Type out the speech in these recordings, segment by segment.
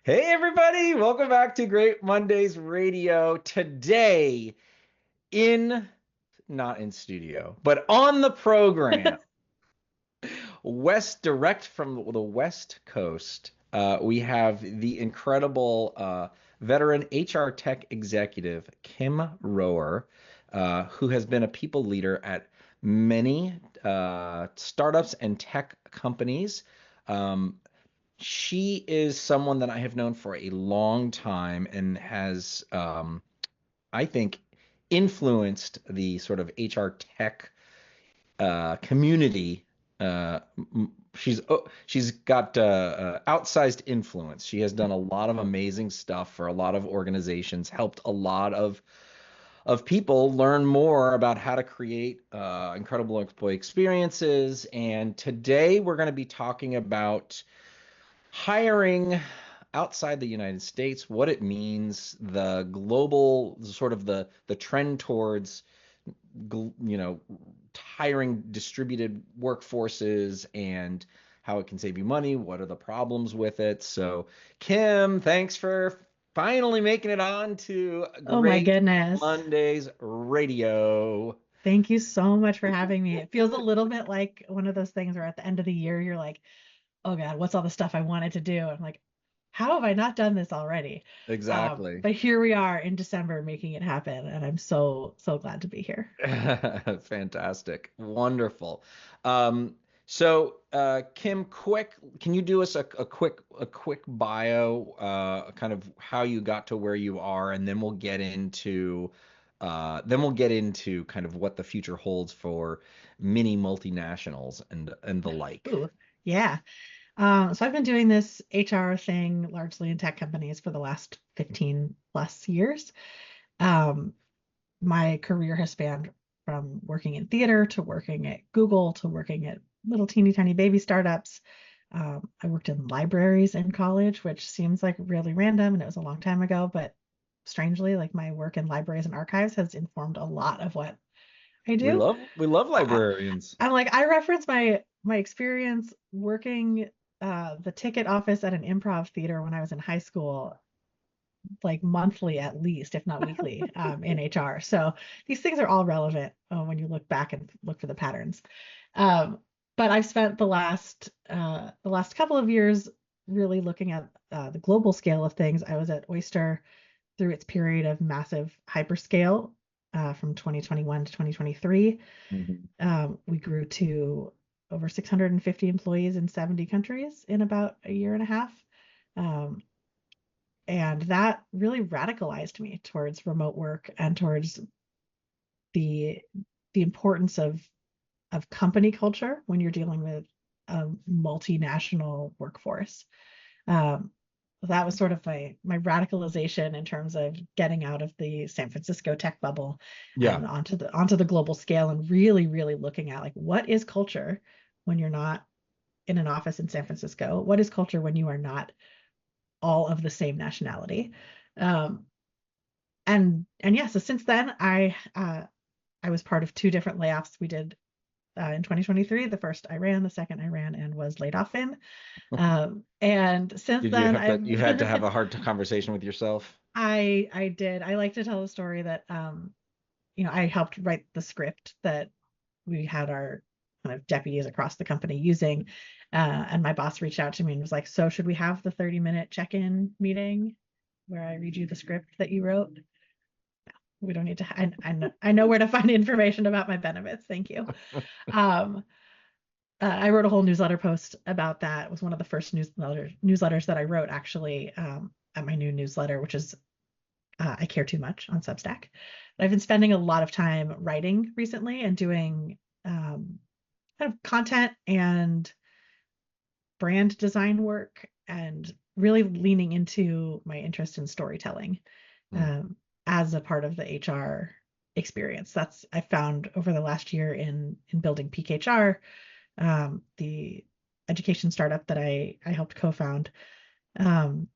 Hey everybody, welcome back to Great Mondays Radio. Today in not in studio, but on the program, West direct from the West Coast. We have the incredible veteran HR tech executive Kim Rohrer, who has been a people leader at many startups and tech companies. Um, she is someone that I have known for a long time and has, I think, influenced the sort of HR tech community. She's got outsized influence. She has done a lot of amazing stuff for a lot of organizations, helped a lot of people learn more about how to create incredible employee experiences. And today we're going to be talking about hiring outside the United States, what it means, the global sort of the trend towards you know hiring distributed workforces and how it can save you money, what are the problems with it. So, Kim, thanks for finally making it on to Oh my Great goodness. Mondays Radio. Thank you so much for having me. It feels a little bit like one of those things where at the end of the year, you're like, oh God, what's all the stuff I wanted to do? I'm like, how have I not done this already? Exactly. But here we are in December making it happen. And I'm so glad to be here. Fantastic. Wonderful. So, Kim, can you do us a quick bio, kind of how you got to where you are, and then we'll get into kind of what the future holds for mini multinationals and the like. Ooh, yeah. So I've been doing this HR thing largely in tech companies for the last 15 plus years. Um, my career has spanned from working in theater to working at Google to working at little teeny tiny baby startups. I worked in libraries in college, which seems like really random, and it was a long time ago, but strangely, like my work in libraries and archives has informed a lot of what I We do. love we love I, librarians. I'm like, I reference my experience working the ticket office at an improv theater when I was in high school like monthly at least, if not weekly, in HR. So these things are all relevant when you look back and look for the patterns. Um, but I've spent the last couple of years really looking at the global scale of things. I was at Oyster through its period of massive hyperscale from 2021 to 2023. Mhm. We grew to over 650 employees in 70 countries in about a year and a half. Um, and that really radicalized me towards remote work and towards the the importance of company culture when you're dealing with a multinational workforce. Um, that was sort of my radicalization in terms of getting out of the San Francisco tech bubble Yeah, and onto the global scale and really looking at like what is culture when you're not in an office in San Francisco? What is culture when you are not all of the same nationality? Um, and yeah, so since then I was part of two different layoffs we did in 2023. The first I ran, the second I ran and was laid off in. And since did you then have to I've you had to have a hard conversation with yourself? I did. I like to tell the story that I helped write the script that we had our kind of deputies across the company using. And my boss reached out to me and was like, so should we have the 30-minute check-in meeting where I read you the script that you wrote? We don't need to. I know where to find information about my benefits. Thank you. Um, I wrote a whole newsletter post about that. It was one of the first newsletters that I wrote actually at my new newsletter, which is I Care Too Much on Substack. I've been spending a lot of time writing recently and doing kind of content and brand design work and really leaning into my interest in storytelling Hmm. um, as a part of the HR experience. That's I found over the last year in building Peak HR, the education startup that I helped co-found, um,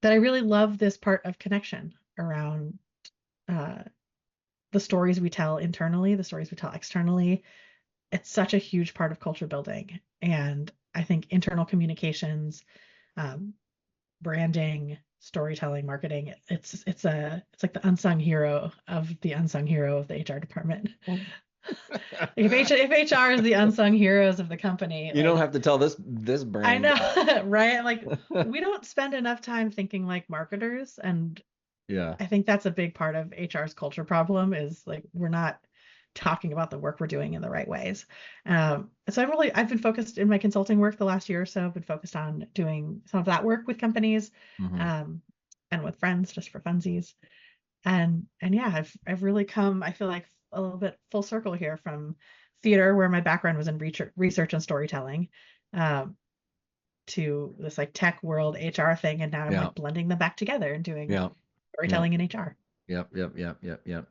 that I really love this part of connection around uh, the stories we tell internally, the stories we tell externally. It's such a huge part of culture building, and I think internal communications, um, branding, storytelling, marketing. It's like the unsung hero of the unsung hero of the HR department. If HR is the unsung heroes of the company, You don't like have to tell this I brand know, guy. right? Like we don't spend enough time thinking like marketers, and Yeah. I think that's a big part of HR's culture problem is like we're not talking about the work we're doing in the right ways. So I've been focused in my consulting work the last year or so. I've been focused on doing some of that work with companies, Hmm. um, and with friends just for funsies. And yeah, I've really come, I feel like a little bit full circle here from theater, where my background was in research and storytelling, um, to this like tech world HR thing, and now I'm Yeah. like blending them back together and doing Yeah. Yeah. storytelling in HR. Yep. Yep. Yep. Yep. Yep.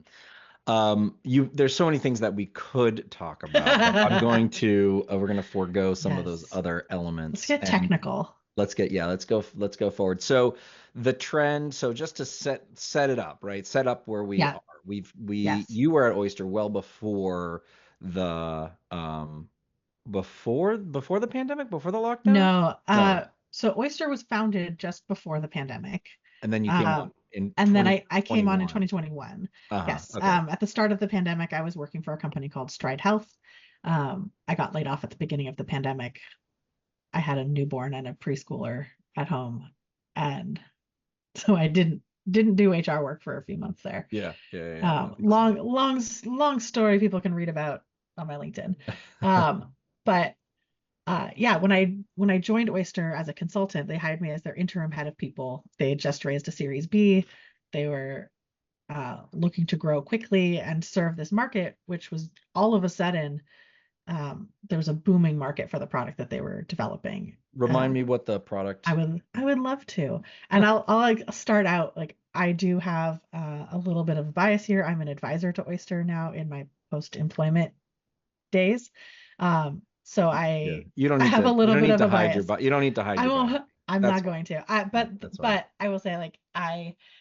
There's so many things that we could talk about, but we're going to forego some of those Yes. other Let's elements get and technical. let's go forward. So the trend, so just to set it up, right? Set up where we Yeah. are. Yes. You were at Oyster well before the before the pandemic, before the lockdown? No. No. So Oyster was founded just before the pandemic. And then you came on Um, in and then I came on in 2021. 2021. Uh-huh. Yes. Okay. At the start of the pandemic, I was working for a company called Stride Health. I got laid off at the beginning of the pandemic. I had a newborn and a preschooler at home, and so I didn't do HR work for a few months there. Yeah, yeah, yeah. That makes sense. Long story people can read about on my LinkedIn. But yeah, when I joined Oyster as a consultant, they hired me as their interim head of people. They had just raised a Series B. They were looking to grow quickly and serve this market, which was all of a sudden there was a booming market for the product that they were developing. Remind me what the product. I would love to, and I'll like start out like I do have a little bit of a bias here. I'm an advisor to Oyster now in my post-employment days, so Yeah. I have a You little don't bit need of to a hide your bias. bias. You don't need to hide I your bias. won't. I'm That's not fine. going to. Yeah, that's fine. But I will say like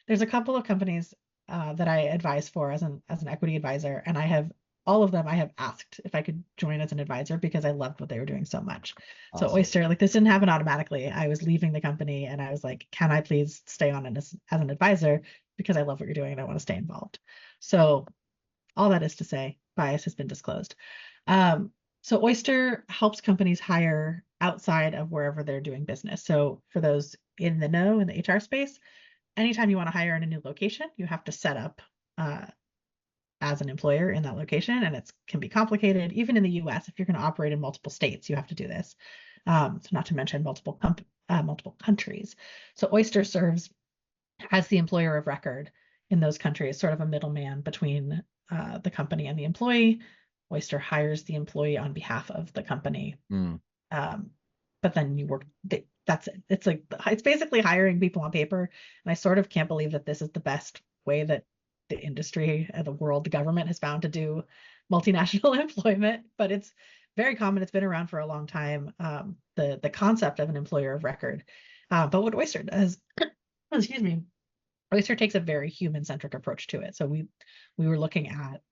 there's a couple of companies that I advise for as an equity advisor, and I have all of them. I have asked if I could join as an advisor because I loved what they were doing so much. So Awesome. Oyster, like this didn't happen automatically. I was leaving the company, and I was like, can I please stay on as an advisor because I love what you're doing and I want to stay involved. So all that is to say, bias has been disclosed. Um, so Oyster helps companies hire outside of wherever they're doing business. So for those in the know in the HR space, anytime you want to hire in a new location, you have to set up uh, as an employer in that location, and it can be complicated. Even in the U.S., if you're going to operate in multiple states, you have to do this. So not to mention multiple countries. So Oyster serves as the employer of record in those countries, sort of a middleman between the company and the employee. Oyster hires the employee on behalf of the company. Mm, Um, but then you work, that's it. It's basically hiring people on paper. And I sort of can't believe that this is the best way that the industry and the world, the government has found to do multinational employment, but it's very common. It's been around for a long time. The concept of an employer of record. But what Oyster does, excuse me, Oyster takes a very human-centric approach to it. So we were looking at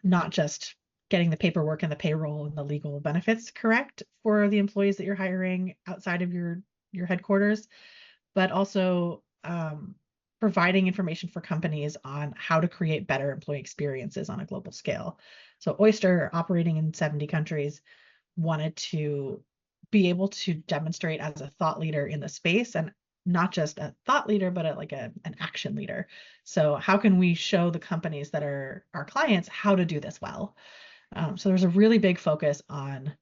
not just getting the paperwork and the payroll and the legal benefits correct for the employees that you're hiring outside of your headquarters, but also providing information for companies on how to create better employee experiences on a global scale. So Oyster, operating in 70 countries, wanted to be able to demonstrate as a thought leader in the space, and not just a thought leader, but an action leader. So how can we show the companies that are our clients how to do this well? So there's a really big focus on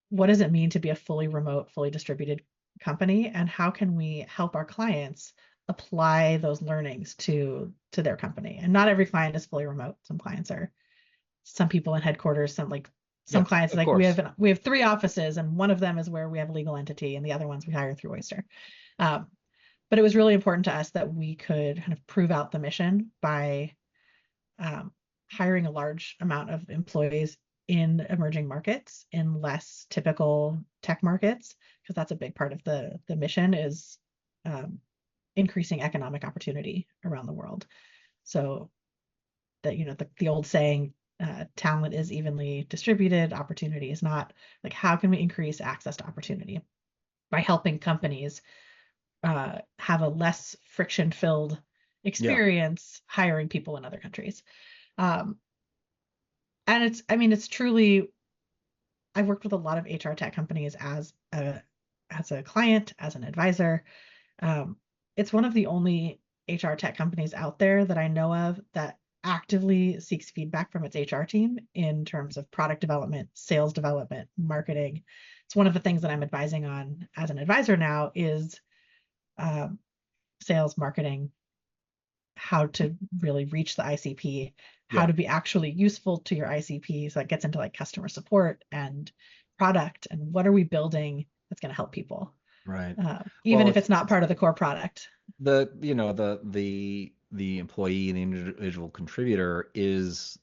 what does it mean to be a fully remote, fully distributed company, and how can we help our clients apply those learnings to their company? And not every client is fully remote. Some people in headquarters, some yeah, clients of like course. we have three offices, and one of them is where we have a legal entity, and the other ones we hire through Oyster. Um, but it was really important to us that we could kind of prove out the mission by um, hiring a large amount of employees in emerging markets, in less typical tech markets, because that's a big part of the mission is um, increasing economic opportunity around the world. So that the old saying, talent is evenly distributed, opportunity is not. Like, how can we increase access to opportunity by helping companies have a less friction-filled Yeah. experience hiring people in other countries. Um, and I mean, it's truly, I've worked with a lot of HR tech companies as a client, as an advisor. Um, it's one of the only HR tech companies out there that I know of that actively seeks feedback from its HR team in terms of product development, sales development, marketing. It's one of the things that I'm advising on as an advisor now is um, sales, marketing, how to really reach the ICP, how Yeah. to be actually useful to your ICP. So that gets into like customer support and product and what are we building that's going to help people, Right. even Well, if it's not part of the core product. the employee, the individual contributor is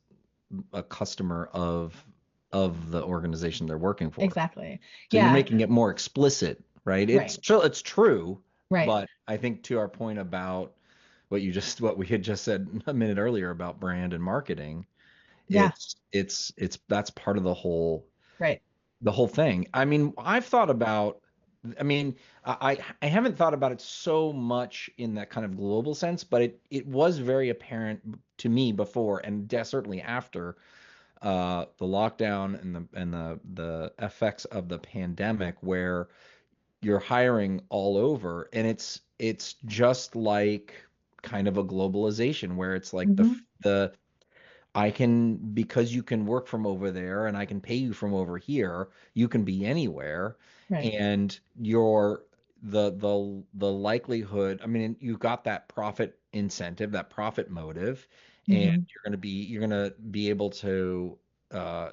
a customer of the organization they're working for. Exactly. So you're Yeah. making it more explicit, right? Right. It's true, Right. but I think to our point about what we had just said a minute earlier about brand and marketing, Yeah. it's that's part of Right. the whole thing. I mean, I mean, I haven't thought about it so much in that kind of global sense, but it was very apparent to me before and certainly after the lockdown and the effects of the pandemic, where you're hiring all over, and it's just like kind of a globalization where it's like Hmm. the I can, because you can work from over there and I can pay you from over here, you can be anywhere. Right. And the likelihood, I mean, you've got that profit incentive, that profit motive, and Hmm. you're gonna be able to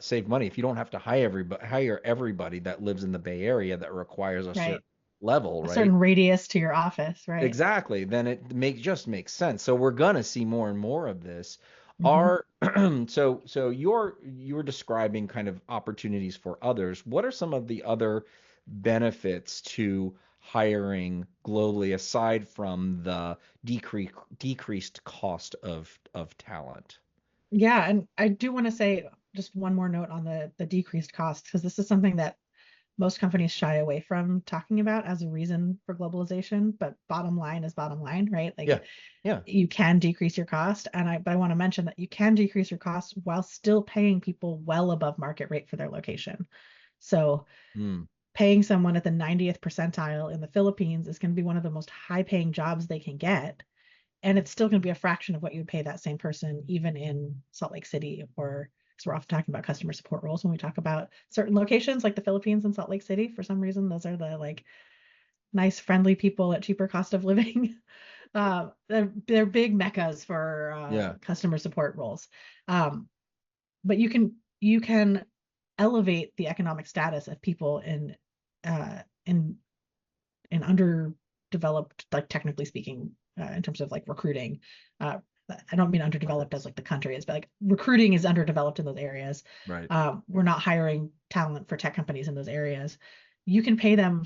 save money if you don't have to hire everybody that lives in the Bay Area that requires a certain Right. level, A right? certain radius to your office. Right. Exactly. Then it just makes sense. So we're gonna see more and more of this. Hmm. Are so you're describing kind of opportunities for others. What are some of the other benefits to hiring globally aside from the decreased cost of talent? Yeah. And I do want to say just one more note on the decreased cost, because this is something that most companies shy away from talking about as a reason for globalization, but bottom line is bottom line, right? Like Yeah. Yeah. you can decrease your cost. But I want to mention that you can decrease your cost while still paying people well above market rate for their location. So Hmm. paying someone at the 90th percentile in the Philippines is going to be one of the most high paying jobs they can get. And it's still going to be a fraction of what you would pay that same person, even in Salt Lake City, or because we're often talking about customer support roles when we talk about certain locations like the Philippines and Salt Lake City. For some reason, those are the like nice, friendly people at cheaper cost of living. They're big meccas for Yeah. customer support roles. Um, but you can elevate the economic status of people uh, in in underdeveloped, like technically speaking, in terms of like recruiting. Uh, I don't mean underdeveloped as like the country is, but like recruiting is underdeveloped in those areas. Right. We're not hiring talent for tech companies in those areas. You can pay them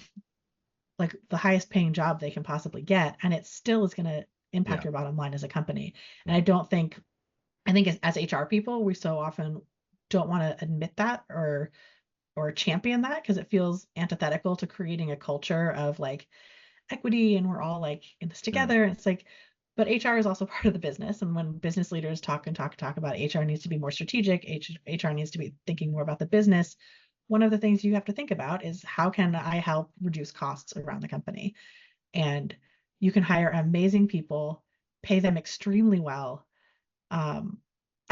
like the highest paying job they can possibly get, and it still is going to impact Yeah. your bottom line as a company. And Right. I think as HR people, we so often don't want to admit that or champion that because it feels antithetical to creating a culture of like equity and we're all like in this Yeah. together. And it's like, but HR is also part of the business. And when business leaders talk about HR needs to be more strategic, HR needs to be thinking more about the business. One of the things you have to think about is how can I help reduce costs around the company? And you can hire amazing people, pay them extremely well, um,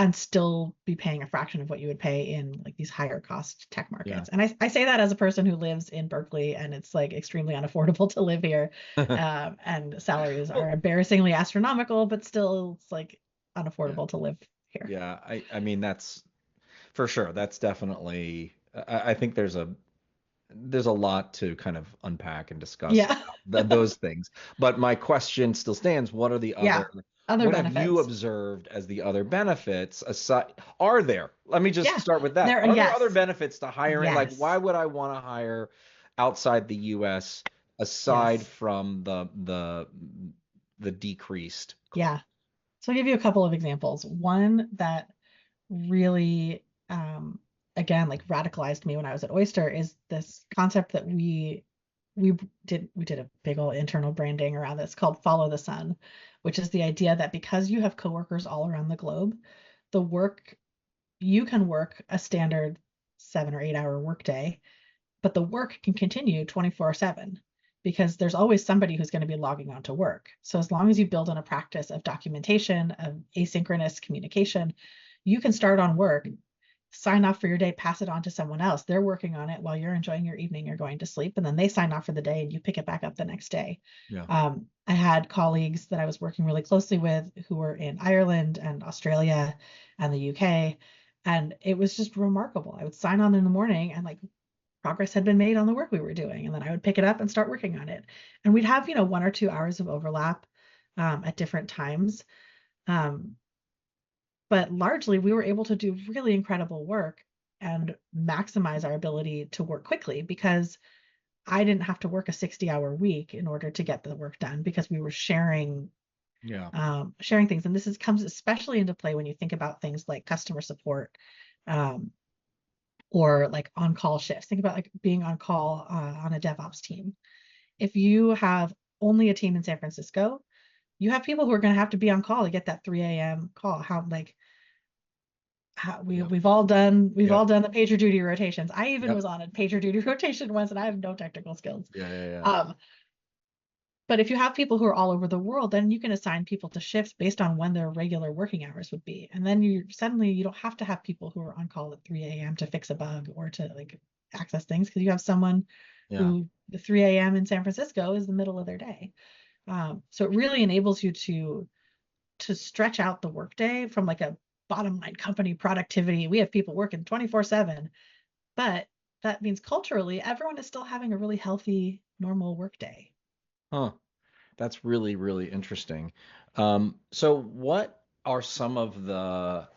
and still be paying a fraction of what you would pay in like these higher cost tech Yeah. markets. And I say that as a person who lives in Berkeley and it's like extremely unaffordable to live here. And salaries are Well, embarrassingly astronomical, but still it's like yeah. unaffordable to live here. Yeah. I mean, that's for sure. That's definitely, I think there's a lot to kind of unpack and discuss Yeah. about those things. But my question still stands. Yeah. Other What have you benefits. observed as the other benefits aside? Are there? Let me just Yeah. start with that. There, Are there other yes. benefits to hiring? Like, why Yes. would I want to hire outside the US aside Yes. from the decreased cost? Yeah. So I'll give you a couple of examples. One that really again like radicalized me when I was at Oyster is this concept that we we did a big old internal branding around this called Follow the Sun, which is the idea that because you have coworkers all around the globe, the work you can work a standard 7 or 8 hour workday, but the work can continue 24/7 because there's always somebody who's going to be logging on to work. So as long as you build in a practice of documentation, of asynchronous communication, you can start on work, sign off for your day, pass it on to someone else. They're working on it while you're enjoying your evening, you're going to sleep, and then they sign off for the day and you pick it back up the next day. Yeah. I had colleagues that I was working really closely with who were in Ireland and Australia and the UK. And it was just remarkable. I would sign on in the morning and like progress had been made on the work we were doing. And then I would pick it up and start working on it. And we'd have, 1 or 2 hours of overlap at different times. Um, but largely we were able to do really incredible work and maximize our ability to work quickly because I didn't have to work a 60-hour week in order to get the work done because we were Yeah. sharing things. And comes especially into play when you think about things like customer support, um, or like on-call shifts. Think about like being on call on a DevOps team. If you have only a team in San Francisco, you have people who are going to have to be on call to get that 3 a.m. call. Yep. We've all done Yep. the pager duty rotations. I even Yep. was on a pager duty rotation once, and I have no technical skills. Yeah. Yeah. Yeah. Um, But if you have people who are all over the world, then you can assign people to shifts based on when their regular working hours would be. And then you don't have to have people who are on call at 3 a.m. to fix a bug or to like access things because you have someone Yeah. who the 3 a.m. in San Francisco is the middle of their day. So it really enables you to stretch out the workday from like a bottom line company productivity. We have people working 24/7, but that means culturally everyone is still having a really healthy, normal workday. Huh. That's really, really interesting. So what are some of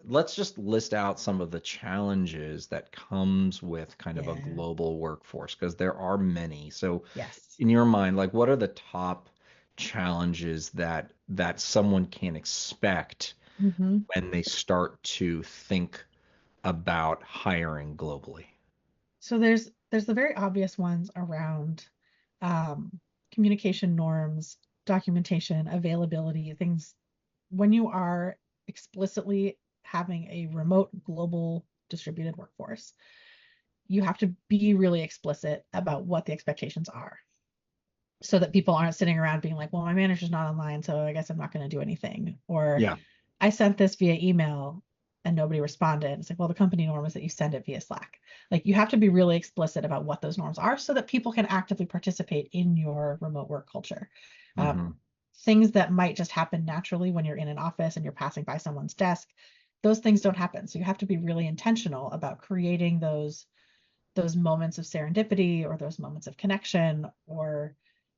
let's just list out some of the challenges that comes with kind of a Yeah. global workforce, because there are many. So Yes. in your mind, like what are the top challenges that someone can expect Mm-hmm. when they start to think about hiring globally? So there's the very obvious ones around um, communication norms, documentation, availability, things when you are explicitly having a remote global distributed workforce, you have to be really explicit about what the expectations are so that people aren't sitting around being like, well, my manager's not online, so I guess I'm not going to do anything. Or Yeah. I sent this via email and nobody responded. It's like, well, the company norm is that you send it via Slack. Like you have to be really explicit about what those norms are so that people can actively participate in your remote work culture. Um, Hmm. Things that might just happen naturally when you're in an office and you're passing by someone's desk, those things don't happen. So you have to be really intentional about creating those moments of serendipity or those moments of connection or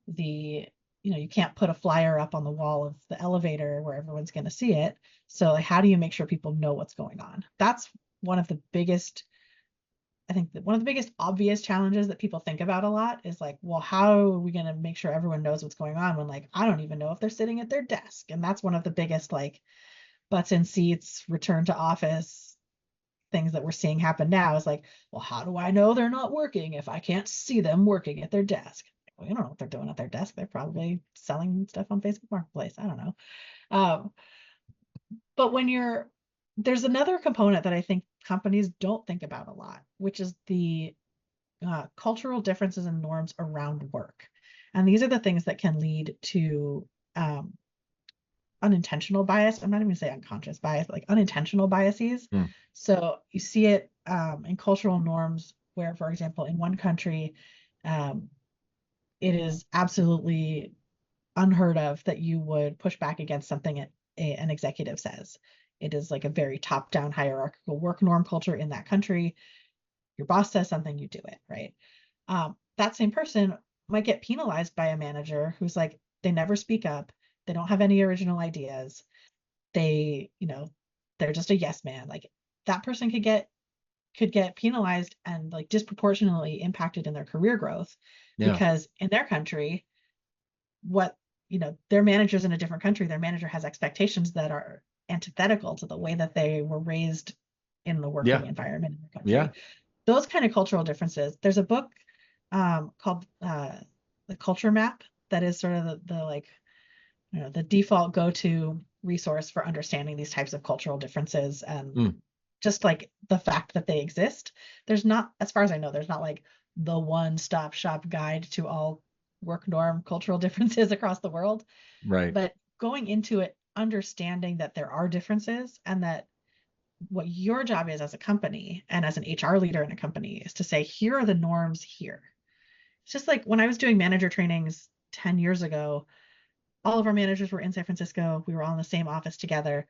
the you can't put a flyer up on the wall of the elevator where everyone's going to see it. So like, how do you make sure people know what's going on? That's one of the biggest I think that one of the biggest obvious challenges that people think about a lot is like, well, how are we going to make sure everyone knows what's going on when like I don't even know if they're sitting at their desk? And that's one of the biggest like butts in seats, return to office things that we're seeing happen now is like, well, how do I know they're not working if I can't see them working at their desk? Well, you don't know what they're doing at their desk. They're probably selling stuff on Facebook Marketplace. I don't know. Um, but there's another component that I think companies don't think about a lot, which is the cultural differences and norms around work. And these are the things that can lead to um, unintentional bias. I'm not even gonna say unconscious bias, but like unintentional biases. Hmm. So you see it in cultural norms where, for example, in one country, um, it is absolutely unheard of that you would push back against something an executive says. It is like a very top-down hierarchical work norm culture in that country. Your boss says something, you do it, right? That same person might get penalized by a manager who's like, they never speak up, they don't have any original ideas, they're just a yes man. Like that person could get penalized and like disproportionately impacted in their career growth Yeah. because in their country, what their manager's in a different country, their manager has expectations that are antithetical to the way that they were raised in the Yeah. working environment in their Yeah. country. Those kind of cultural differences. There's a book called the culture map that is sort of the like, the default go-to resource for understanding these types of cultural differences, and Mm, just like the fact that they exist. There's not, as far as I know, there's not like the one-stop shop guide to all work norm cultural differences across the world. right. But going into it, understanding that there are differences, and that what your job is as a company and as an HR leader in a company is to say, here are the norms here. It's just like when I was doing manager trainings 10 years ago, all of our managers were in San Francisco. We were all in the same office together,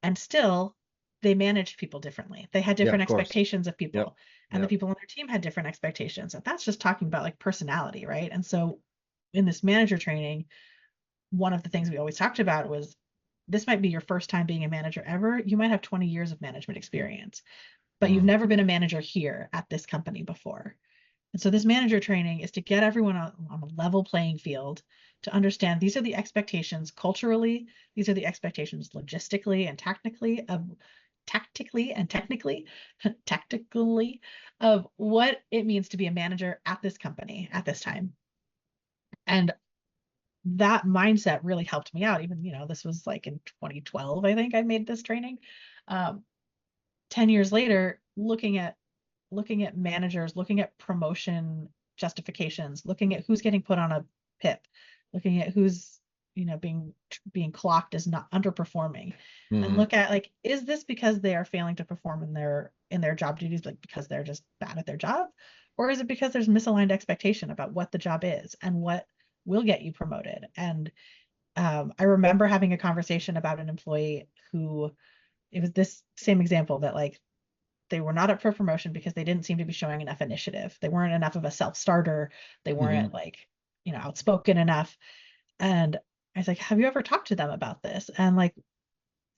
and still they managed people differently. They had Yeah, different of course. expectations of Yep. people, and the Yep. people on their team had different expectations. And that's just talking about like personality, right? And so in this manager training, one of the things we always talked about was, this might be your first time being a manager ever. You might have 20 years of management experience, but you've Mm, never been a manager here at this company before. And so this manager training is to get everyone on a level playing field, to understand these are the expectations culturally, these are the expectations logistically and tactically and technically, tactically, of what it means to be a manager at this company at this time. And that mindset really helped me out. Even, this was like in 2012, I think I made this training. Um, 10 years later, looking at managers, looking at promotion justifications, looking at who's getting put on a PIP, looking at who's, being clocked as not underperforming, and hmm look at like, is this because they are failing to perform in their job duties, like because they're just bad at their job, or is it because there's misaligned expectation about what the job is and what will get you promoted? And I remember having a conversation about an employee who, it was this same example, that like they were not up for promotion because they didn't seem to be showing enough initiative. They weren't enough of a self-starter. They weren't hmm like, outspoken enough. And I was like, have you ever talked to them about this? And like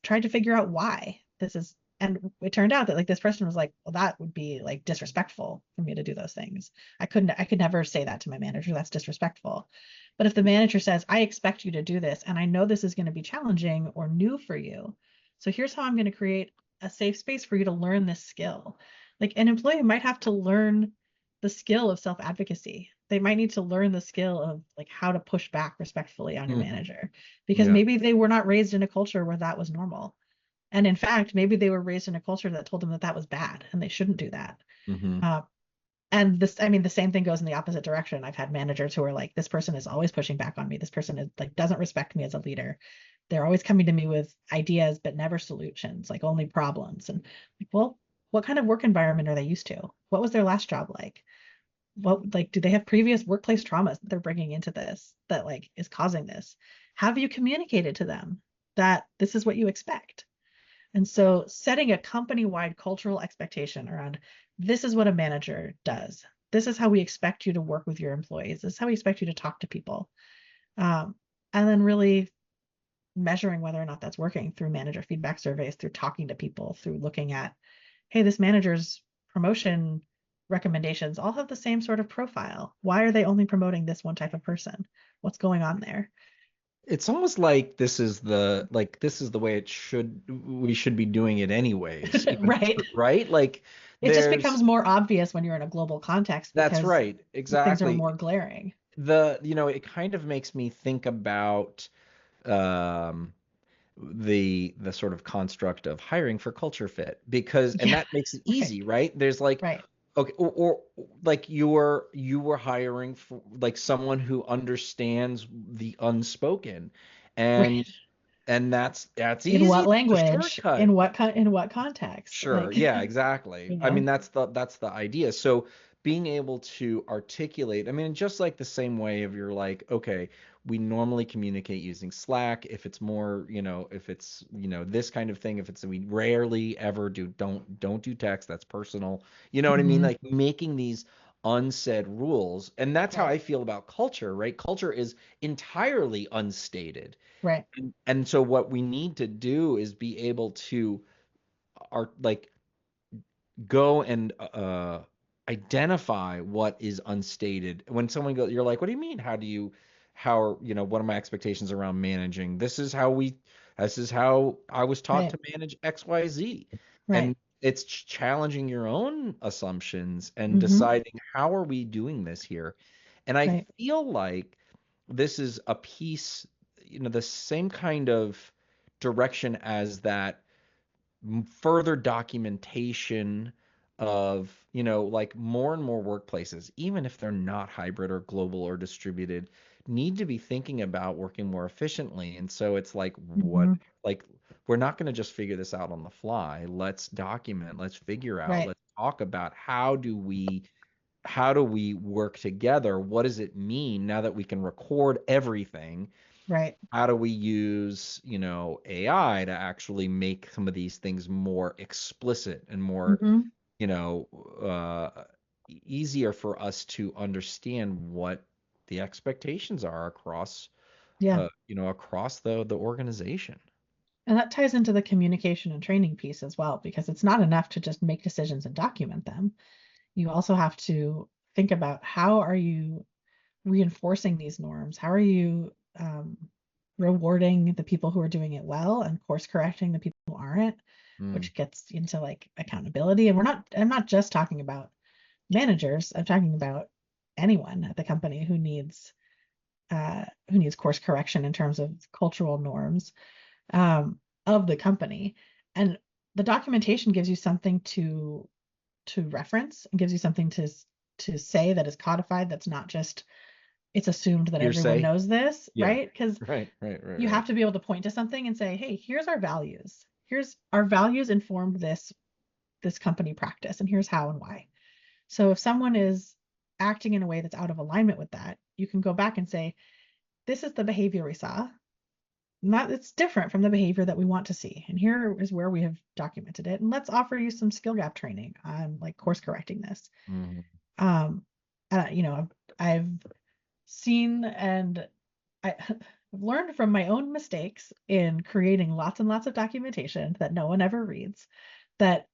tried to figure out why this is. And it turned out that like this person was like, well, that would be like disrespectful for me to do those things. I could never say that to my manager. That's disrespectful. But if the manager says, I expect you to do this, and I know this is going to be challenging or new for you, so here's how I'm going to create a safe space for you to learn this skill. Like an employee might have to learn the skill of self-advocacy. They might need to learn the skill of like how to push back respectfully on your Mm, manager, because yeah. maybe they were not raised in a culture where that was normal. And in fact, maybe they were raised in a culture that told them that that was bad and they shouldn't do that. hmm Uh, and this, I mean, the same thing goes in the opposite direction. I've had managers who are like, this person is always pushing back on me. This person is like, doesn't respect me as a leader. They're always coming to me with ideas, but never solutions, like only problems. And like, well, what kind of work environment are they used to? What was their last job like? What, like, do they have previous workplace traumas that they're bringing into this that like is causing this? Have you communicated to them that this is what you expect? And so setting a company-wide cultural expectation around, this is what a manager does. This is how we expect you to work with your employees. This is how we expect you to talk to people. Um, and then really measuring whether or not that's working through manager feedback surveys, through talking to people, through looking at, hey, this manager's promotion recommendations all have the same sort of profile. Why are they only promoting this one type of person? What's going on there? It's almost like this is the way we should be doing it anyways, even Right. right? Like It just becomes there's more obvious when you're in a global context that's because right. things are Exactly. more glaring. It kind of makes me think about um the sort of construct of hiring for culture fit, because and Yeah, that makes it right, easy, right? There's like, right, okay, or like you were hiring for like someone who understands the unspoken, and right. that's In easy. what That's a language? shortcut. In what context? Sure. Like, Yeah, exactly. you I mean, know. that's the idea. So being able to articulate, I mean, just like the same way of you're like, okay, we normally communicate using Slack. If it's more, if it's, this kind of thing, if it's we rarely ever don't do text, that's personal. You know what I mean? Hmm. Like making these unsaid rules. And that's how Right, I feel about culture, right? Culture is entirely unstated. right, And so what we need to do is be able to are like go and identify what is unstated. When someone goes, you're like, what do you mean? How are, what are my expectations around managing? This is how I was taught right, to manage XYZ. right. it's challenging your own assumptions and Hmm. deciding how are we doing this here. And I Right. feel like this is a piece, the same kind of direction as that further documentation of, like more and more workplaces, even if they're not hybrid or global or distributed, need to be thinking about working more efficiently. And so it's like, Hmm. like, we're not going to just figure this out on the fly. Let's document, let's figure out, Right. let's talk about how do we work together? What does it mean now that we can record everything? Right. How do we use, AI to actually make some of these things more explicit and more, Hmm. you know, easier for us to understand what the expectations are across, Yeah. across the organization. And that ties into the communication and training piece as well, because it's not enough to just make decisions and document them. You also have to think about how are you reinforcing these norms? How are you rewarding the people who are doing it well and course correcting the people who aren't, Mm. which gets into like accountability. And I'm not just talking about managers. I'm talking about anyone at the company who needs course correction in terms of cultural norms of the company. And the documentation gives you something to reference and gives you something to say that is codified, that's not just it's assumed that everyone Hearsay? knows this, Yeah. right? Because Right, right, right, you right. have to be able to point to something and say, hey, here's our values. Here's our values informed this company practice, and here's how and why. So if someone is acting in a way that's out of alignment with that, you can go back and say, this is the behavior we saw. Not it's different from the behavior that we want to see. And here is where we have documented it. And let's offer you some skill gap training on like course correcting this. Mhm. Um, I've seen and I've learned from my own mistakes in creating lots and lots of documentation that no one ever reads, that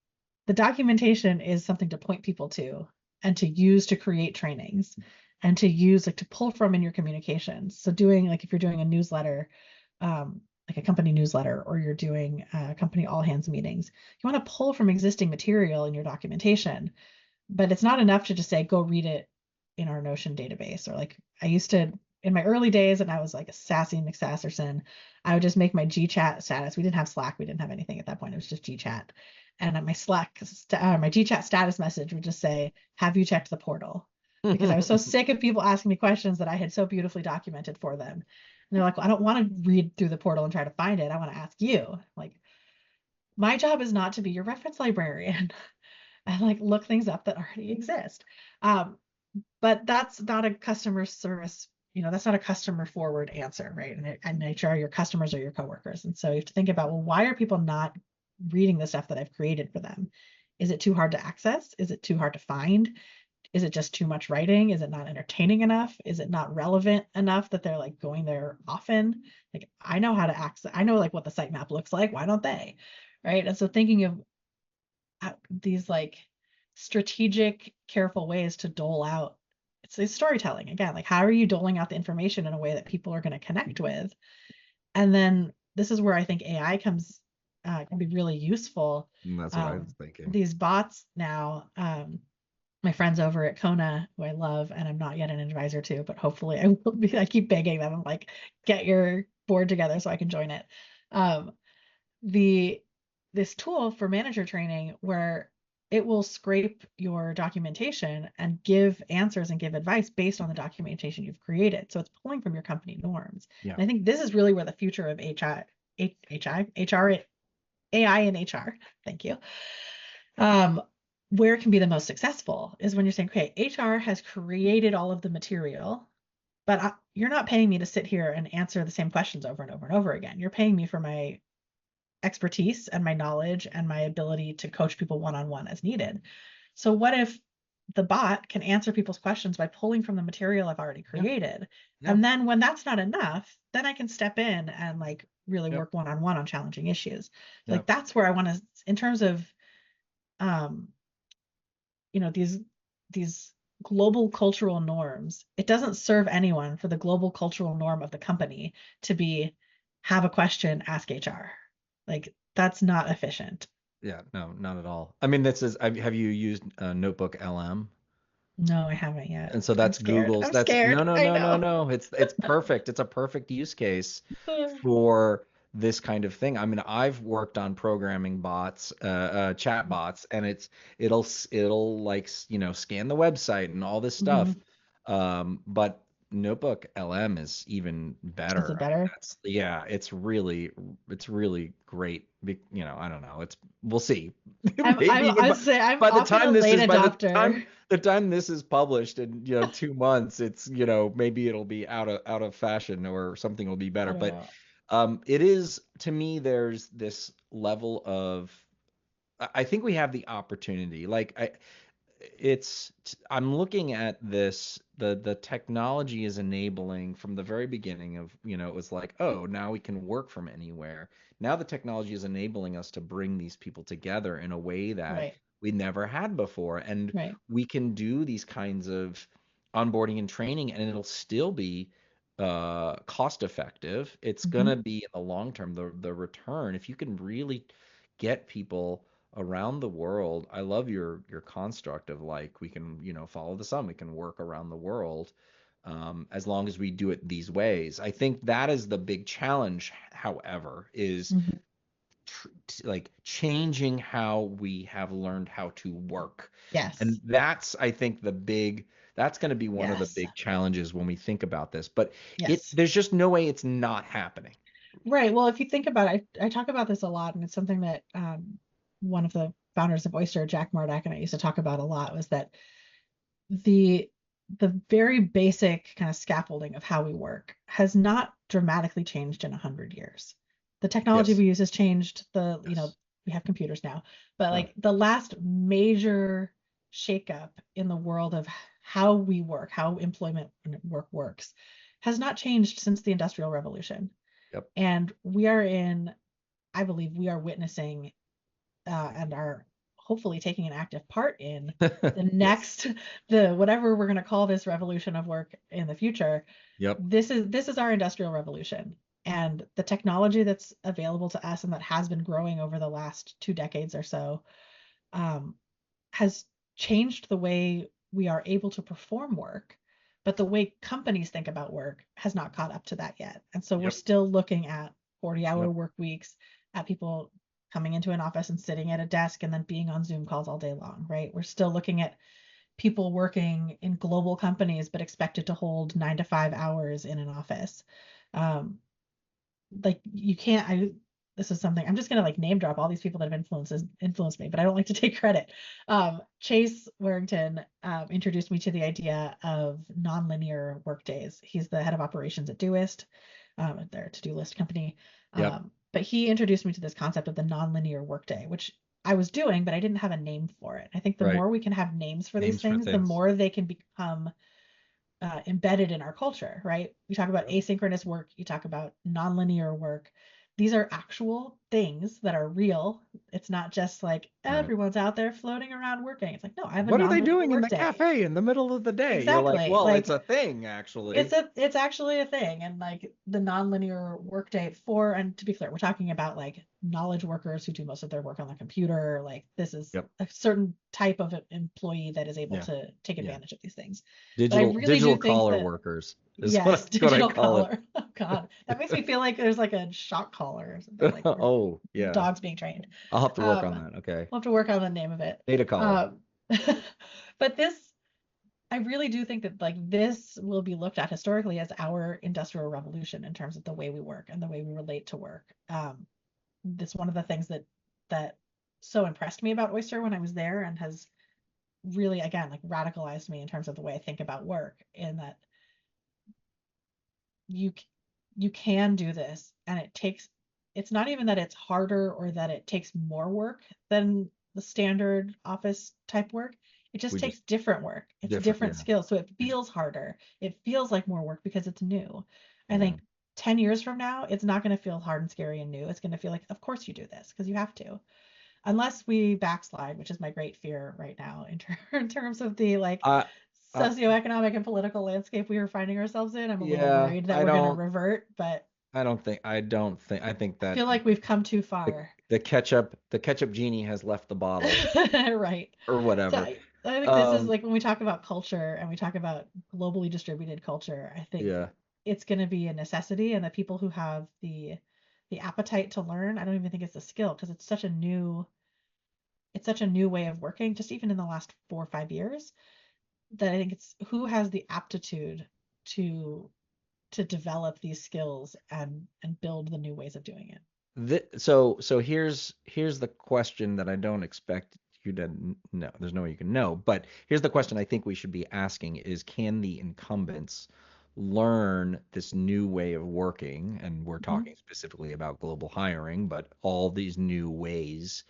the documentation is something to point people to and to use to create trainings and to use like to pull from in your communications. So doing like if you're doing a newsletter, like a company newsletter, or you're doing company all hands meetings, you want to pull from existing material in your documentation, but it's not enough to just say go read it in our Notion database. Or like I used to in my early days, and I was like a sassy McSasserson, I would just make my GChat status. We didn't have Slack, we didn't have anything at that point. It was just GChat, and my my GChat status message would just say, "Have you checked the portal?" Because I was so sick of people asking me questions that I had so beautifully documented for them. And they're like, well, I don't want to read through the portal and try to find it. I want to ask you. Like, my job is not to be your reference librarian. And like look things up that already exist. Um, but that's not a customer service, that's not a customer forward answer, right? And HR, your customers are your coworkers. And so you have to think about, well, why are people not reading the stuff that I've created for them? Is it too hard to access? Is it too hard to find? Is it just too much writing? Is it not entertaining enough? Is it not relevant enough that they're like going there often? Like I know how to access, I know like what the sitemap looks like. Why don't they? Right. And so thinking of these like strategic, careful ways to dole out. It's storytelling again. Like, how are you doling out the information in a way that people are going to connect with? And then this is where I think AI can be really useful. And that's what I was thinking. These bots now, my friends over at Kona, who I love, and I'm not yet an advisor to, but hopefully I will be. I keep begging them. I'm like, get your board together so I can join it. Um, the this tool for manager training where it will scrape your documentation and give answers and give advice based on the documentation you've created. So it's pulling from your company norms. Yeah. And I think this is really where the future of AI and HR, thank you, um, where it can be the most successful is when you're saying, okay, HR has created all of the material, but you're not paying me to sit here and answer the same questions over and over and over again. You're paying me for my expertise and my knowledge and my ability to coach people one-on-one as needed. So what if the bot can answer people's questions by pulling from the material I've already Yeah. created? Yeah. And then when that's not enough, then I can step in and like really Yep. work one-on-one on challenging issues. Like Yep. that's where I want to, in terms of um, these global cultural norms, it doesn't serve anyone for the global cultural norm of the company to be have a question, ask HR. Like that's not efficient. Yeah, no, not at all. I mean, this is, have you used Notebook LM? No, I haven't yet. And so I'm that's scared. Google's. I'm That's no, scared. no, I no, no, know. no. It's perfect. It's a perfect use case for this kind of thing. I mean, I've worked on programming bots, chat bots, and it'll like scan the website and all this stuff. Hmm. But Notebook LM is even Is it better. I mean, better? yeah, it's really great. I don't know. We'll see. I'm Maybe I was say I'm by the often time a this late is by adopter. the time this is published in 2 months, it's maybe it'll be out of fashion or something will be I better. don't But know. it is, to me, there's this level of, I think we have the opportunity. Like I'm looking at this, the technology is enabling from the very beginning of, it was like, oh, now we can work from anywhere. Now the technology is enabling us to bring these people together in a way that Right. we never had before. And Right. we can do these kinds of onboarding and training, and it'll still be cost effective. It's gonna Hmm. be in the long term, the return, if you can really get people around the world. I love your construct of like, we can, follow the sun, we can work around the world, as long as we do it these ways. I think that is the big challenge, however, is Hmm. like changing how we have learned how to work. And Yes. that's going to be one of the Yes. big challenges when we think about this. But Yes. there's just no way it's not happening. Right. Well, if you think about it, I talk about this a lot, and it's something that one of the founders of Oyster, Jack Mardak, and I used to talk about a lot, was that the the very basic kind of scaffolding of how we work has not dramatically changed in 100 years. The technology Yes. we use has changed. Yes. We have computers now, but Right. like the last major shakeup in the world of how we work, how employment and work works, has not changed since the Industrial Revolution. Yep. And I believe we are witnessing and are hopefully taking an active part in the Yes. next, the whatever we're going to call this revolution of work in the future. Yep. This is our industrial revolution, and the technology that's available to us and that has been growing over the last 2 decades or so um, has changed the way we are able to perform work, but the way companies think about work has not caught up to that yet. And so we're Yep. still looking at 40-hour Yep. work weeks, at people coming into an office and sitting at a desk and then being on Zoom calls all day long, right? We're still looking at people working in global companies but expected to hold 9 to 5 hours in an office. Um, like you can't I this is something I'm just gonna like name drop all these people that have influenced me, but I don't like to take credit. Chase Warrington introduced me to the idea of nonlinear work days. He's the head of operations at Doist, their to-do list company. Yep. But he introduced me to this concept of the nonlinear workday, which I was doing, but I didn't have a name for it. I think the Right. more we can have names for these Names for things, the things. more they can become embedded in our culture, right? We talk about Yep. asynchronous work, you talk about nonlinear work. These are actual things that are real. It's not just like Right. everyone's out there floating around working. It's like, no, I have a What are they nonlinear doing in work the day. cafe in the middle of the day? You're like, Exactly. well, it's Like a thing, actually. it's actually a thing. And like the nonlinear workday for, and to be clear, we're talking about like knowledge workers who do most of their work on the computer. Like this is Yep. a certain type of employee that is able Yeah. to take Yeah. advantage of these things. But I Digital really digital do think collar that, workers is yes, what I digital call it. collar. Oh God, that makes me feel like there's like a shock collar or something, like where Oh, yeah. dogs being trained. I'll have to work on Um, that. Okay. we'll have to work on the name of it. Data collar. Um, but I really do think that like this will be looked at historically as our industrial revolution in terms of the way we work and the way we relate to work. This one of the things that so impressed me about Oyster when I was there, and has really again like radicalized me in terms of the way I think about work, in that you you can do this, and it's not even that it's harder or that it takes more work than the standard office type work. It just We takes just different work. It's different. different Yeah. skills, so it Yeah. feels harder. It feels like more work because it's new. I Yeah. think 10 years from now it's not going to feel hard and scary and new. It's going to feel like, of course you do this because you have to, unless we backslide, which is my great fear right now in terms of the like I, I socioeconomic and political landscape we are finding ourselves in. I'm a little yeah, worried that we're going to revert, but I don't think I think I that feel like we've come too the far. the ketchup genie has left the bottle Right. or So whatever. I think this is Um, like when we talk about culture and we talk about globally distributed culture, I think yeah. it's going to be a necessity, and the people who have the appetite to learn, I don't even think it's a skill because it's such a new way of working, just even in the last 4 or 5 years, that I think it's who has the aptitude to to develop these skills and build the new ways of doing it. So here's the question that I don't expect you to know. There's no way you can know, but here's the question I think we should be asking is can the incumbents learn this new way of working? And we're Hmm. talking specifically about global hiring, but all these new ways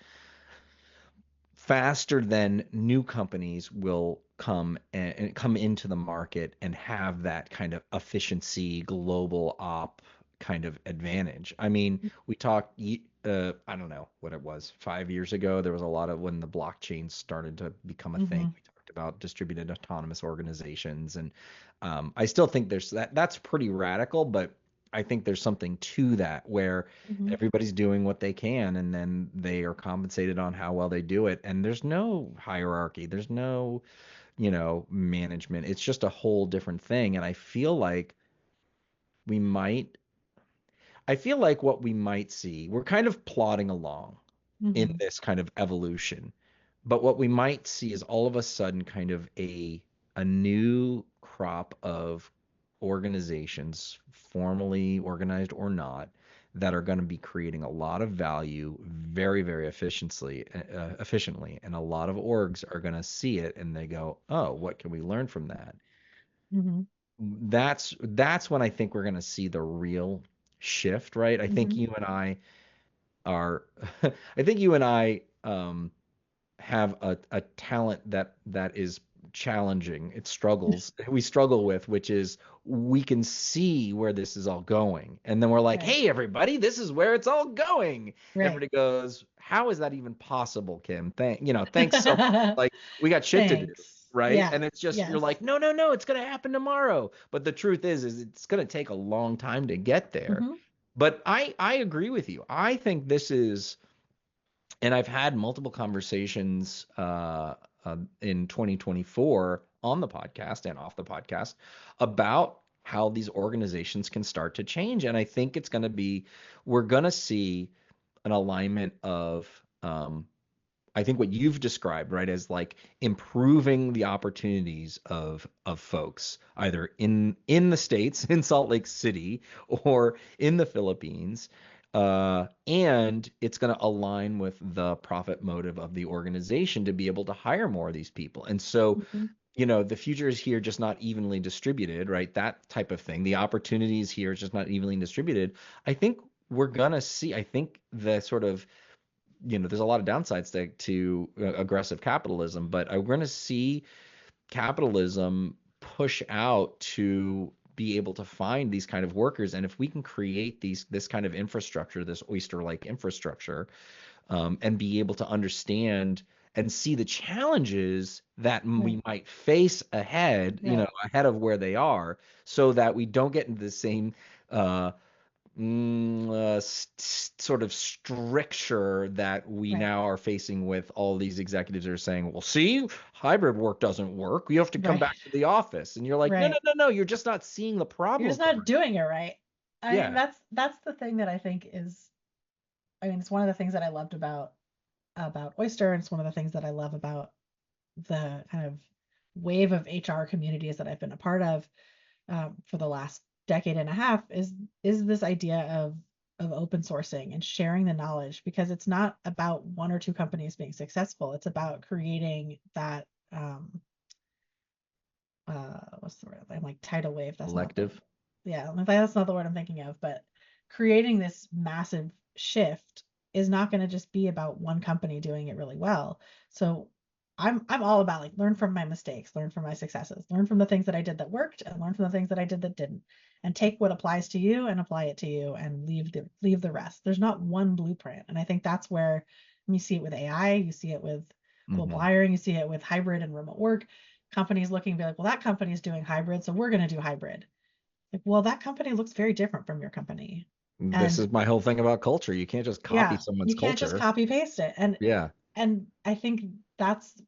faster than new companies will and come into the market and have that kind of efficiency global op kind of advantage. I mean, we talked I don't know what it was, 5 years ago, there was a lot of when the blockchain started to become a thing. Hmm. We talked about distributed autonomous organizations, and I still think there's that's pretty radical, but I think there's something to that where Hmm. everybody's doing what they can and then they are compensated on how well they do it, and there's no hierarchy, there's no management. It's just a whole different thing, and we might I feel like what we might see, we're kind of plodding along in Hmm. this kind of evolution. But what we might see is all of a sudden kind of a new crop of organizations, formally organized or not, that are going to be creating a lot of value very, very efficiently, and a lot of orgs are going to see it and they go, "Oh, what can we learn from that?" Hmm. That's when I think we're going to see the real shift, right? I think Hmm. you and I are I think you and I have a talent that is challenging. It struggles. We struggle with, which is we can see where this is all going. And then we're like, Right. hey, everybody, this is where it's all going. Right. Everybody goes, how is that even possible, Kim? Thanks so much. Like we got shit to do. Thanks. Right. Yeah. And it's just, you're Yes. like, no, no, no, it's going to happen tomorrow. But the truth is it's going to take a long time to get there. Hmm. But I agree with you. I think this is, and I've had multiple conversations in 2024 on the podcast and off the podcast about how these organizations can start to change. And I think we're going to see an alignment of I think what you've described, right, as like improving the opportunities of folks either in the States, in Salt Lake City, or in the Philippines. And it's going to align with the profit motive of the organization to be able to hire more of these people. And so, Hmm. the future is here, just not evenly distributed, right? That type of thing. The opportunities here is just not evenly distributed. I think the sort of there's a lot of downsides to aggressive capitalism, but we're going to see capitalism push out to be able to find these kind of workers. And if we can create this kind of infrastructure, this oyster-like infrastructure, and be able to understand and see the challenges that Right. we might face Right. ahead of where they are, so that we don't get into the same uh, sort of stricture that we Right. now are facing with all these executives that are saying, well, see, hybrid work doesn't work. You have to come Right. back to the office. And you're like, no, no, Right. no, no, you're just not seeing the You're problem just not correctly. doing it right. I mean, Yeah. that's the thing that I think is, I mean, it's one of the things that I loved about Oyster, and it's one of the things that I love about the kind of wave of HR communities that I've been a part of for the last decade and a half is this idea of open sourcing and sharing the knowledge, because it's not about one or two companies being successful. It's about creating that what's the word? I'm like tidal wave. That's not the Elective. yeah, that's not the word I'm thinking of, but creating this massive shift is not going to just be about one company doing it really well. So I'm all about like learn from my mistakes, learn from my successes, learn from the things that I did that worked, and learn from the things that I did that didn't, and take what applies to you and apply it to you, and leave the rest. There's not one blueprint, and I think that's where you see it with AI, you see it with global Hmm. hiring, you see it with hybrid and remote work. Companies looking to be like, well, that company is doing hybrid, so we're going to do hybrid. Like, well, that company looks very different from your company. This And is my whole thing about culture. You can't just copy yeah, someone's you can't just culture. copy paste it. Yeah. And I think that's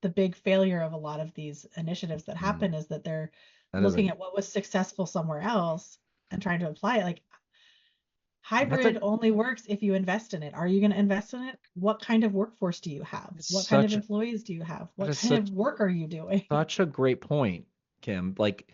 the big failure of a lot of these initiatives that Mm. happen, is that they're That is looking at what was successful somewhere else and trying to apply it. Like, that's a hybrid only works if you invest in it. Are you going to invest in it? What kind of workforce do you have? it's What kind of such employees do you have? that What is kind such of work are you doing? such a great point, Kim. Like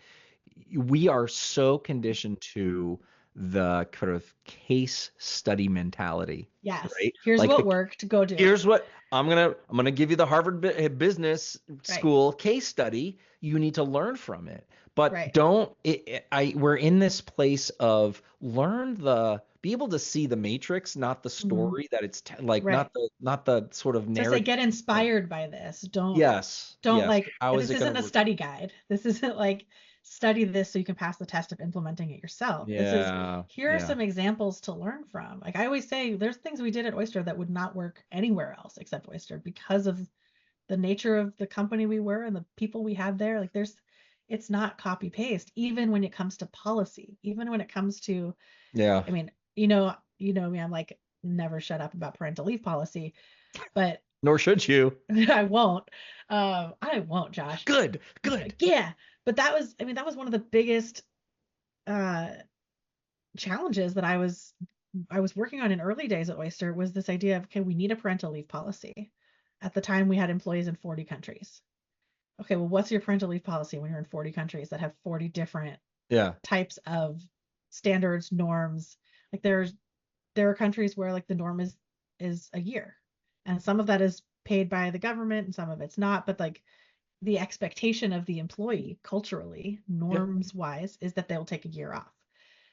we are so conditioned to the kind of case study mentality, Yes. right? Here's Like what the worked. Go do it. here's what I'm gonna give you the Harvard Business Right. School case study. You need to learn from it, but Right. don't. We're in this place of be able to see the matrix, not the Mhm. story that it's like, Right. not the sort of So I say narrative. get inspired by this. Yes, Don't yes. like, How is this it gonna isn't a work? study guide. This isn't like study this so you can pass the test of implementing it yourself. This is, Yeah, here are yeah, some examples to learn from. Like I always say, there's things we did at Oyster that would not work anywhere else except Oyster, because of the nature of the company we were and the people we had there. Like it's not copy paste, even when it comes to policy, even when it comes to, yeah. I mean, you know me, I'm like, never shut up about parental leave policy, but Nor should you. I won't. I won't, Josh. Good, good. Yeah, but that was, I mean, that was one of the biggest uh, challenges that I was working on in early days at Oyster, was this idea of, okay, we need a parental leave policy. At the time, we had employees in 40 countries. Okay, well, what's your parental leave policy when you're in 40 countries that have 40 different Yeah, types of standards, norms? Like there are countries where like the norm is a year, and some of that is paid by the government and some of it's not, but like the expectation of the employee culturally, yeah, norms wise, is that they'll take a year off.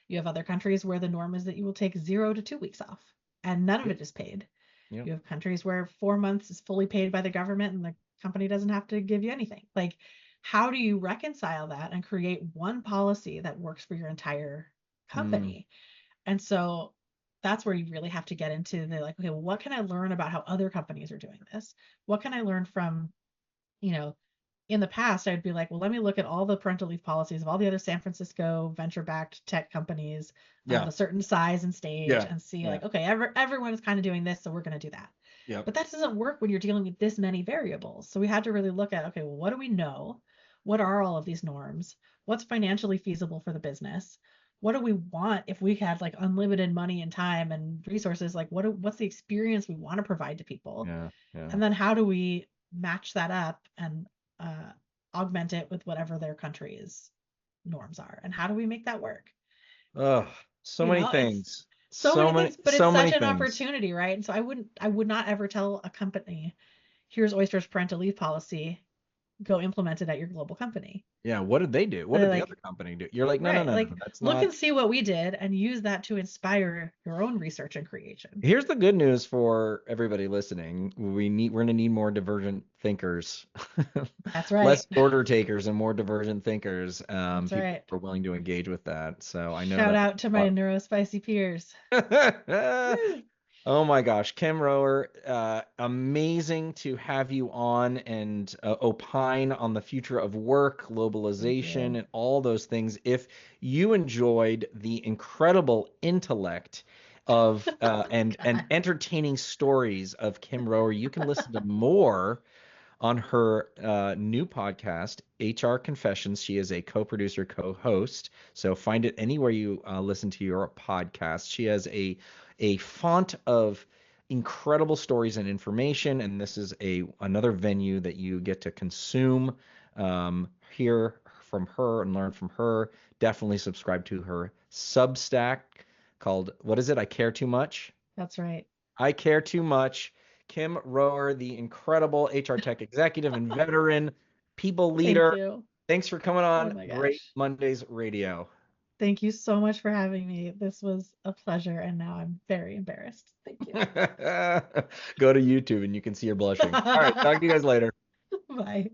You have other countries where the norm is that you will take 0 to 2 weeks off and none of yeah, it is paid. yeah. You have countries where 4 months is fully paid by the government and the company doesn't have to give you anything. Like, how do you reconcile that and create one policy that works for your entire Mm, company? And so that's where you really have to get into the, like, okay, well, what can I learn about how other companies are doing this? What can I learn from, you know, in the past, I'd be like, well, let me look at all the parental leave policies of all the other San Francisco venture-backed tech companies of yeah, a certain size and stage, yeah, and see yeah, like, okay, everyone is kind of doing this, so we're going to do that. yeah. But that doesn't work when you're dealing with this many variables. So we had to really look at, okay, well, what do we know? What are all of these norms? What's financially feasible for the business? What do we want if we had like unlimited money and time and resources? Like, what's the experience we want to provide to people? Yeah, yeah. And then how do we match that up and uh, augment it with whatever their country's norms are? And how do we make that work? Oh, so many It's things. so many things, but it's So such many an things. opportunity, right? And so I would not ever tell a company, here's Oyster's parental leave policy, go implement it at your global company. Yeah, what did they do? What They're did the other like, company do? You're like, no, no, right, no, no, like that's look not. and see what we did and use that to inspire your own research and creation. Here's the good news for everybody listening. We're gonna need more divergent thinkers, That's less right. order takers and more divergent thinkers. That's People right. who are willing to engage with that. So I know Shout that's out to a my lot. neurospicy peers. Woo! Oh my gosh, Kim Rohrer, amazing to have you on and opine on the future of work, Thank globalization, you. and all those things. If you enjoyed the incredible intellect of and God. entertaining stories of Kim Rohrer, you can listen to more on her new podcast, HR Confessions. She is a co-producer, co-host. So find it anywhere you listen to your podcast. She has a font of incredible stories and information, and this is another venue that you get to consume, hear from her and learn from her. Definitely subscribe to her Substack called, what is it? I Care Too Much. That's right. I Care Too Much. Kim Rohrer, the incredible HR tech executive and veteran people Thank leader. you. Thanks for coming Oh on my Great gosh. Mondays Radio. Thank you so much for having me. This was a pleasure, and now I'm very embarrassed. Thank you. Go to YouTube and you can see her blushing. All right, talk to you guys later. Bye.